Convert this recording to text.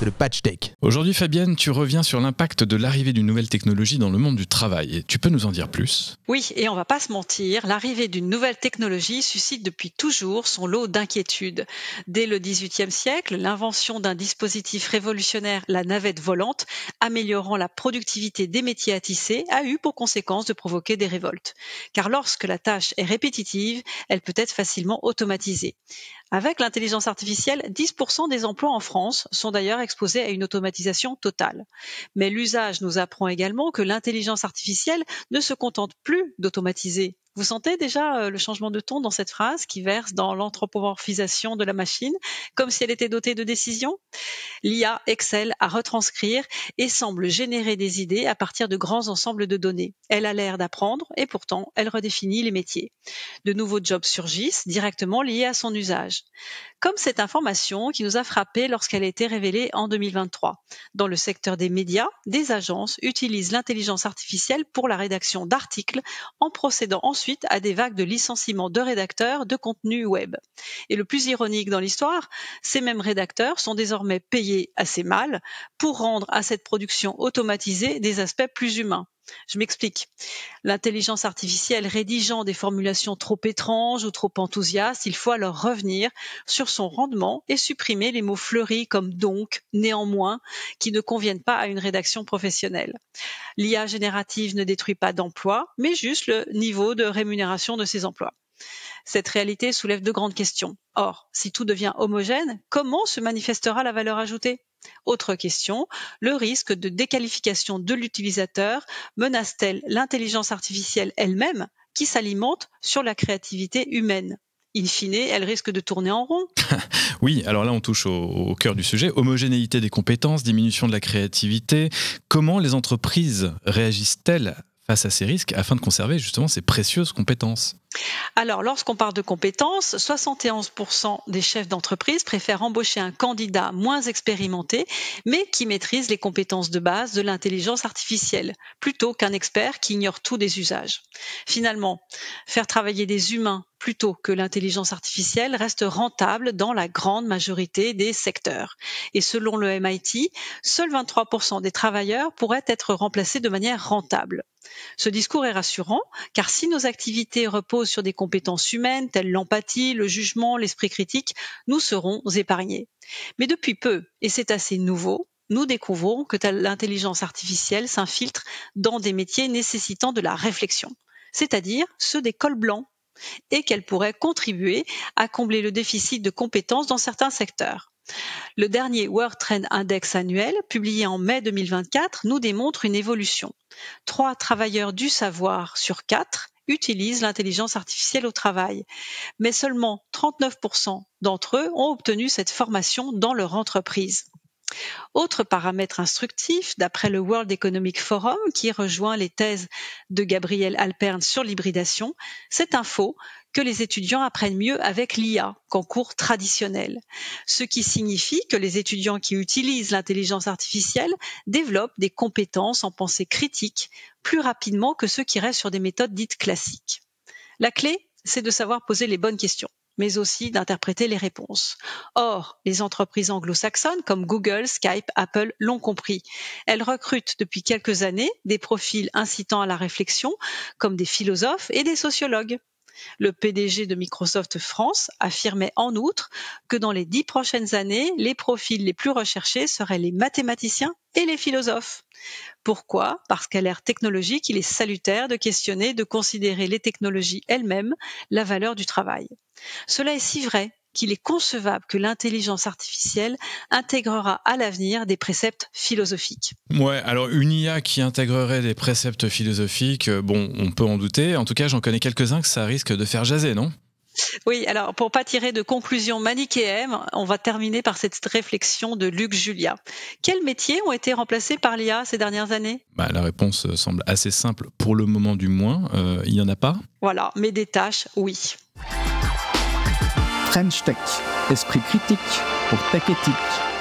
c'est le patch tech. Aujourd'hui Fabienne, tu reviens sur l'impact de l'arrivée d'une nouvelle technologie dans le monde du travail. Et tu peux nous en dire plus ? Oui, et on va pas se mentir, l'arrivée d'une nouvelle technologie suscite depuis toujours son lot d'inquiétudes. Dès le XVIIIe siècle, l'invention d'un dispositif révolutionnaire, la navette volante, améliorant la productivité des métiers à tisser, a eu pour conséquence de provoquer des révoltes. Car lorsque la tâche est répétitive, elle peut être facilement automatisée. Avec l'intelligence artificielle, 10% des emplois en France sont d'ailleurs exposés à une automatisation totale. Mais l'usage nous apprend également que l'intelligence artificielle ne se contente plus d'automatiser. Vous sentez déjà le changement de ton dans cette phrase qui verse dans l'anthropomorphisation de la machine, comme si elle était dotée de décision ? L'IA excelle à retranscrire et semble générer des idées à partir de grands ensembles de données. Elle a l'air d'apprendre et pourtant elle redéfinit les métiers. De nouveaux jobs surgissent directement liés à son usage. Comme cette information qui nous a frappé lorsqu'elle a été révélée en 2023. Dans le secteur des médias, des agences utilisent l'intelligence artificielle pour la rédaction d'articles en procédant ensuite à des vagues de licenciements de rédacteurs de contenu web. Et le plus ironique dans l'histoire, ces mêmes rédacteurs sont désormais payés assez mal pour rendre à cette production automatisée des aspects plus humains. Je m'explique. L'intelligence artificielle rédigeant des formulations trop étranges ou trop enthousiastes, il faut alors revenir sur son rendement et supprimer les mots fleuris comme donc, néanmoins, qui ne conviennent pas à une rédaction professionnelle. L'IA générative ne détruit pas d'emplois, mais juste le niveau de rémunération de ces emplois. Cette réalité soulève de grandes questions. Or, si tout devient homogène, comment se manifestera la valeur ajoutée ? Autre question, le risque de déqualification de l'utilisateur menace-t-elle l'intelligence artificielle elle-même qui s'alimente sur la créativité humaine ? In fine, elle risque de tourner en rond. Oui, alors là on touche au cœur du sujet. Homogénéité des compétences, diminution de la créativité. Comment les entreprises réagissent-elles face à ces risques afin de conserver justement ces précieuses compétences ? Alors, lorsqu'on parle de compétences, 71% des chefs d'entreprise préfèrent embaucher un candidat moins expérimenté, mais qui maîtrise les compétences de base de l'intelligence artificielle, plutôt qu'un expert qui ignore tout des usages. Finalement, faire travailler des humains plutôt que l'intelligence artificielle reste rentable dans la grande majorité des secteurs. Et selon le MIT, seuls 23% des travailleurs pourraient être remplacés de manière rentable. Ce discours est rassurant, car si nos activités reposent sur des compétences humaines telles l'empathie, le jugement, l'esprit critique, nous serons épargnés. Mais depuis peu, et c'est assez nouveau, nous découvrons que l'intelligence artificielle s'infiltre dans des métiers nécessitant de la réflexion, c'est-à-dire ceux des cols blancs, et qu'elle pourrait contribuer à combler le déficit de compétences dans certains secteurs. Le dernier World Trend Index annuel, publié en mai 2024, nous démontre une évolution. 3 travailleurs du savoir sur 4 utilisent l'intelligence artificielle au travail, mais seulement 39% d'entre eux ont obtenu cette formation dans leur entreprise. Autre paramètre instructif, d'après le World Economic Forum, qui rejoint les thèses de Gabriel Alpern sur l'hybridation, cette info que les étudiants apprennent mieux avec l'IA qu'en cours traditionnels. Ce qui signifie que les étudiants qui utilisent l'intelligence artificielle développent des compétences en pensée critique plus rapidement que ceux qui restent sur des méthodes dites classiques. La clé, c'est de savoir poser les bonnes questions, mais aussi d'interpréter les réponses. Or, les entreprises anglo-saxonnes comme Google, Skype, Apple l'ont compris. Elles recrutent depuis quelques années des profils incitant à la réflexion, comme des philosophes et des sociologues. Le PDG de Microsoft France affirmait en outre que dans les 10 prochaines années, les profils les plus recherchés seraient les mathématiciens et les philosophes. Pourquoi ? Parce qu'à l'ère technologique, il est salutaire de questionner, de considérer les technologies elles-mêmes, la valeur du travail. Cela est si vrai qu'il est concevable que l'intelligence artificielle intégrera à l'avenir des préceptes philosophiques. Ouais, alors une IA qui intégrerait des préceptes philosophiques, bon, on peut en douter. En tout cas, j'en connais quelques-uns que ça risque de faire jaser, non ? Oui, alors pour pas tirer de conclusion manichéenne, on va terminer par cette réflexion de Luc Julia. Quels métiers ont été remplacés par l'IA ces dernières années ? La réponse semble assez simple, pour le moment du moins. Il n'y en a pas ? Voilà, mais des tâches, oui. French Tech, esprit critique pour Tech Éthique.